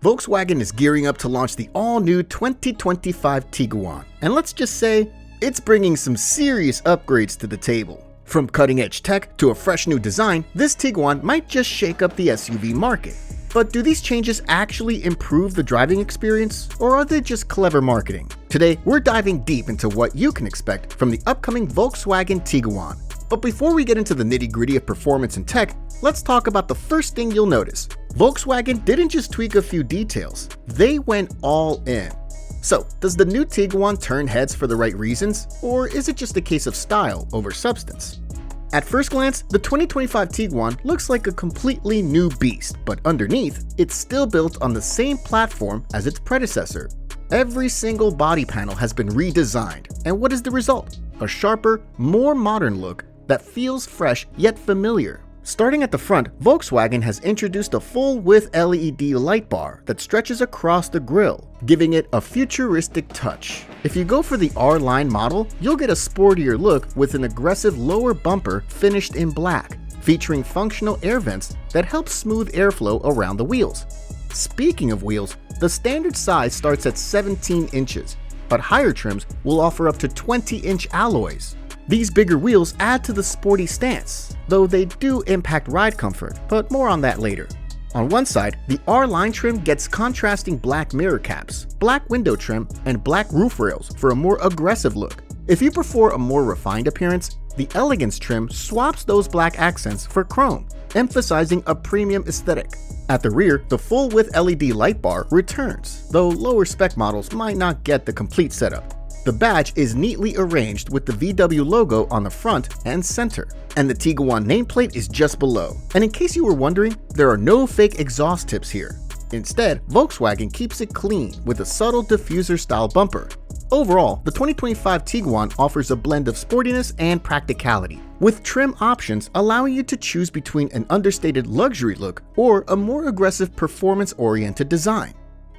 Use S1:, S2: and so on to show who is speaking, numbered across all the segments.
S1: Volkswagen is gearing up to launch the all-new 2025 Tiguan, and let's just say, it's bringing some serious upgrades to the table. From cutting-edge tech to a fresh new design, this Tiguan might just shake up the SUV market. But do these changes actually improve the driving experience, or are they just clever marketing? Today, we're diving deep into what you can expect from the upcoming Volkswagen Tiguan. But before we get into the nitty-gritty of performance and tech, let's talk about the first thing you'll notice. Volkswagen didn't just tweak a few details, they went all in. So, does the new Tiguan turn heads for the right reasons, or is it just a case of style over substance? At first glance, the 2025 Tiguan looks like a completely new beast, but underneath, it's still built on the same platform as its predecessor. Every single body panel has been redesigned, and what is the result? A sharper, more modern look that feels fresh yet familiar. Starting at the front, Volkswagen has introduced a full-width LED light bar that stretches across the grille, giving it a futuristic touch. If you go for the R-Line model, you'll get a sportier look with an aggressive lower bumper finished in black, featuring functional air vents that help smooth airflow around the wheels. Speaking of wheels, the standard size starts at 17 inches, but higher trims will offer up to 20-inch alloys. These bigger wheels add to the sporty stance, though they do impact ride comfort, but more on that later. On one side, the R-Line trim gets contrasting black mirror caps, black window trim, and black roof rails for a more aggressive look. If you prefer a more refined appearance, the Elegance trim swaps those black accents for chrome, emphasizing a premium aesthetic. At the rear, the full-width LED light bar returns, though lower-spec models might not get the complete setup. The badge is neatly arranged with the VW logo on the front and center, and the Tiguan nameplate is just below. And in case you were wondering, there are no fake exhaust tips here. Instead, Volkswagen keeps it clean with a subtle diffuser-style bumper. Overall, the 2025 Tiguan offers a blend of sportiness and practicality, with trim options allowing you to choose between an understated luxury look or a more aggressive performance-oriented design.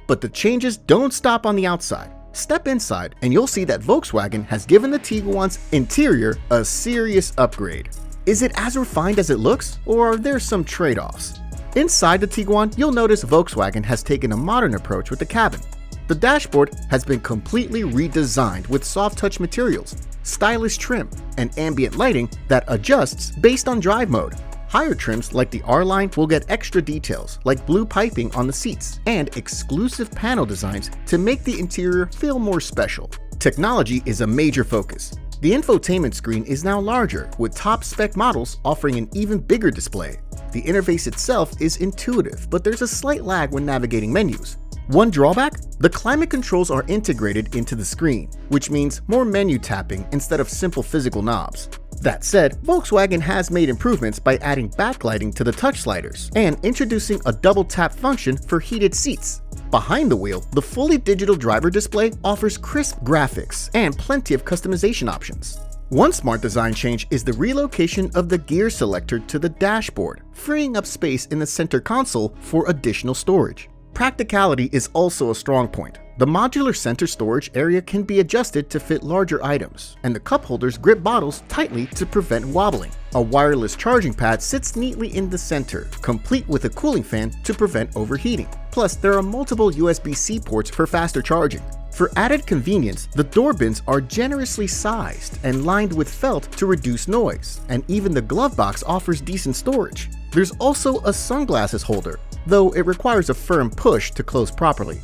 S1: But the changes don't stop on the outside. Step inside and you'll see that Volkswagen has given the Tiguan's interior a serious upgrade. Is it as refined as it looks, or are there some trade-offs? Inside the Tiguan, you'll notice Volkswagen has taken a modern approach with the cabin. The dashboard has been completely redesigned with soft-touch materials, stylish trim, and ambient lighting that adjusts based on drive mode. Higher trims like the R-Line will get extra details like blue piping on the seats and exclusive panel designs to make the interior feel more special. Technology is a major focus. The infotainment screen is now larger, with top-spec models offering an even bigger display. The interface itself is intuitive, but there's a slight lag when navigating menus. One drawback? The climate controls are integrated into the screen, which means more menu tapping instead of simple physical knobs. That said, Volkswagen has made improvements by adding backlighting to the touch sliders and introducing a double tap function for heated seats. Behind the wheel, the fully digital driver display offers crisp graphics and plenty of customization options. One smart design change is the relocation of the gear selector to the dashboard, freeing up space in the center console for additional storage. Practicality is also a strong point. The modular center storage area can be adjusted to fit larger items, and the cup holders grip bottles tightly to prevent wobbling. A wireless charging pad sits neatly in the center, complete with a cooling fan to prevent overheating. Plus, there are multiple USB-C ports for faster charging. For added convenience, the door bins are generously sized and lined with felt to reduce noise, and even the glove box offers decent storage. There's also a sunglasses holder, though it requires a firm push to close properly.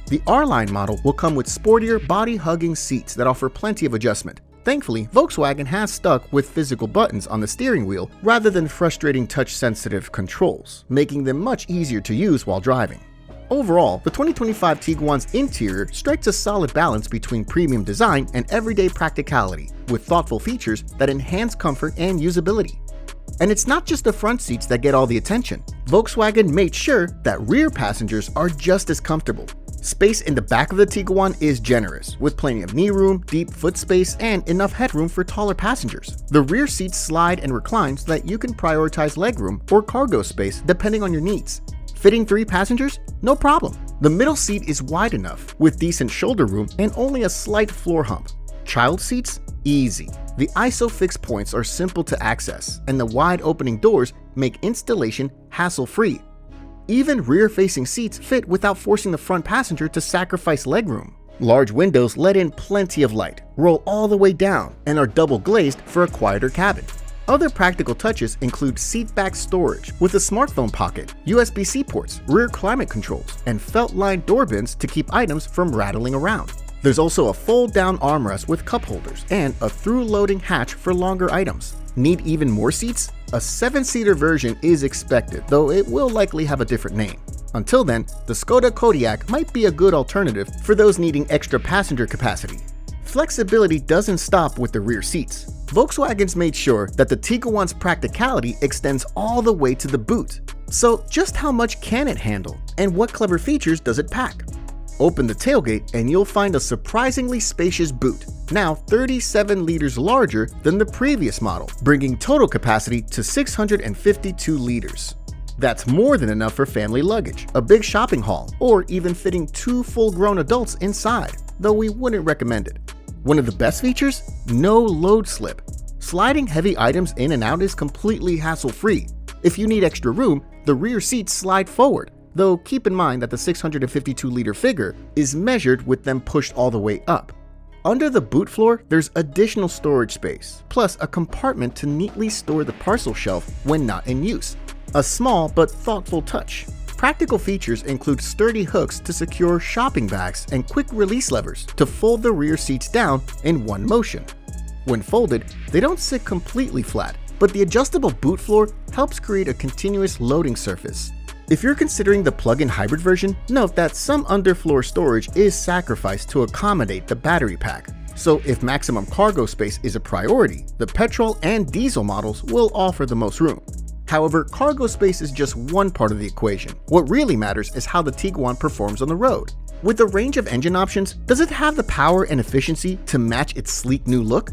S1: The R-Line model will come with sportier body-hugging seats that offer plenty of adjustment. Thankfully, Volkswagen has stuck with physical buttons on the steering wheel rather than frustrating touch-sensitive controls, making them much easier to use while driving. Overall, the 2025 Tiguan's interior strikes a solid balance between premium design and everyday practicality, with thoughtful features that enhance comfort and usability. And it's not just the front seats that get all the attention. Volkswagen made sure that rear passengers are just as comfortable. Space in the back of the Tiguan is generous, with plenty of knee room, deep foot space, and enough headroom for taller passengers. The rear seats slide and recline so that you can prioritize legroom or cargo space depending on your needs. Fitting 3 passengers? No problem. The middle seat is wide enough, with decent shoulder room and only a slight floor hump. Child seats? Easy. The ISOFIX points are simple to access, and the wide opening doors make installation hassle-free. Even rear-facing seats fit without forcing the front passenger to sacrifice legroom. Large windows let in plenty of light, roll all the way down, and are double glazed for a quieter cabin. Other practical touches include seat-back storage with a smartphone pocket, USB-C ports, rear climate controls, and felt-lined door bins to keep items from rattling around. There's also a fold-down armrest with cup holders and a through-loading hatch for longer items. Need even more seats? A 7-seater version is expected, though it will likely have a different name. Until then, the Skoda Kodiaq might be a good alternative for those needing extra passenger capacity. Flexibility doesn't stop with the rear seats. Volkswagen's made sure that the Tiguan's practicality extends all the way to the boot. So just how much can it handle, and what clever features does it pack? Open the tailgate and you'll find a surprisingly spacious boot, now 37 liters larger than the previous model, bringing total capacity to 652 liters. That's more than enough for family luggage, a big shopping haul, or even fitting 2 full-grown adults inside, though we wouldn't recommend it. One of the best features? No load slip. Sliding heavy items in and out is completely hassle-free. If you need extra room, the rear seats slide forward, though keep in mind that the 652-liter figure is measured with them pushed all the way up. Under the boot floor, there's additional storage space, plus a compartment to neatly store the parcel shelf when not in use. A small but thoughtful touch. Practical features include sturdy hooks to secure shopping bags and quick release levers to fold the rear seats down in one motion. When folded, they don't sit completely flat, but the adjustable boot floor helps create a continuous loading surface. If you're considering the plug-in hybrid version, note that some underfloor storage is sacrificed to accommodate the battery pack. So if maximum cargo space is a priority, the petrol and diesel models will offer the most room. However, cargo space is just one part of the equation. What really matters is how the Tiguan performs on the road. With a range of engine options, does it have the power and efficiency to match its sleek new look?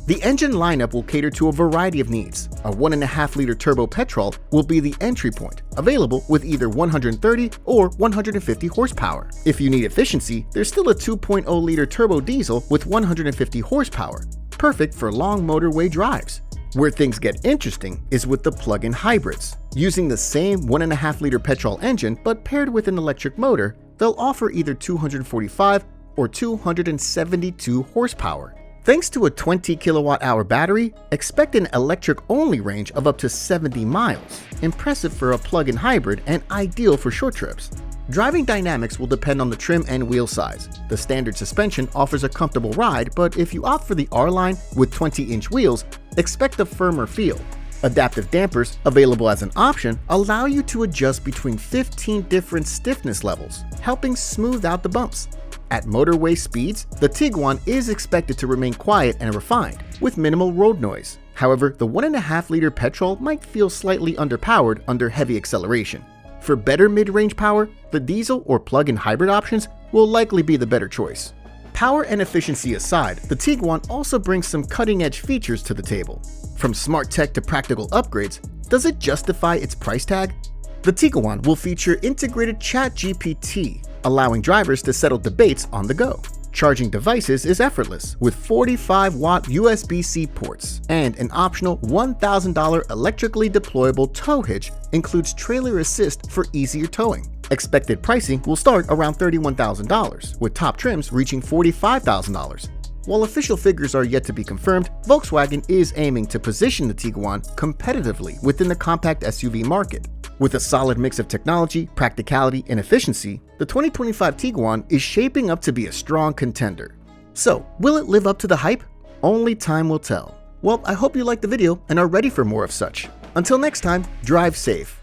S1: The engine lineup will cater to a variety of needs. A 1.5-liter turbo petrol will be the entry point, available with either 130 or 150 horsepower. If you need efficiency, there's still a 2.0-liter turbo diesel with 150 horsepower, perfect for long motorway drives. Where things get interesting is with the plug-in hybrids. Using the same 1.5-liter petrol engine but paired with an electric motor, they'll offer either 245 or 272 horsepower. Thanks to a 20 kilowatt-hour battery, expect an electric-only range of up to 70 miles. Impressive for a plug-in hybrid and ideal for short trips. Driving dynamics will depend on the trim and wheel size. The standard suspension offers a comfortable ride, but if you opt for the R-Line with 20-inch wheels, expect a firmer feel. Adaptive dampers, available as an option, allow you to adjust between 15 different stiffness levels, helping smooth out the bumps. At motorway speeds, the Tiguan is expected to remain quiet and refined, with minimal road noise. However, the 1.5-liter petrol might feel slightly underpowered under heavy acceleration. For better mid-range power, the diesel or plug-in hybrid options will likely be the better choice. Power and efficiency aside, the Tiguan also brings some cutting-edge features to the table. From smart tech to practical upgrades, does it justify its price tag? The Tiguan will feature integrated ChatGPT, allowing drivers to settle debates on the go. Charging devices is effortless with 45-watt USB-C ports, and an optional $1,000 electrically deployable tow hitch includes trailer assist for easier towing. Expected pricing will start around $31,000, with top trims reaching $45,000. While official figures are yet to be confirmed, Volkswagen is aiming to position the Tiguan competitively within the compact SUV market. With a solid mix of technology, practicality, and efficiency, the 2025 Tiguan is shaping up to be a strong contender. So, will it live up to the hype? Only time will tell. Well, I hope you liked the video and are ready for more of such. Until next time, drive safe.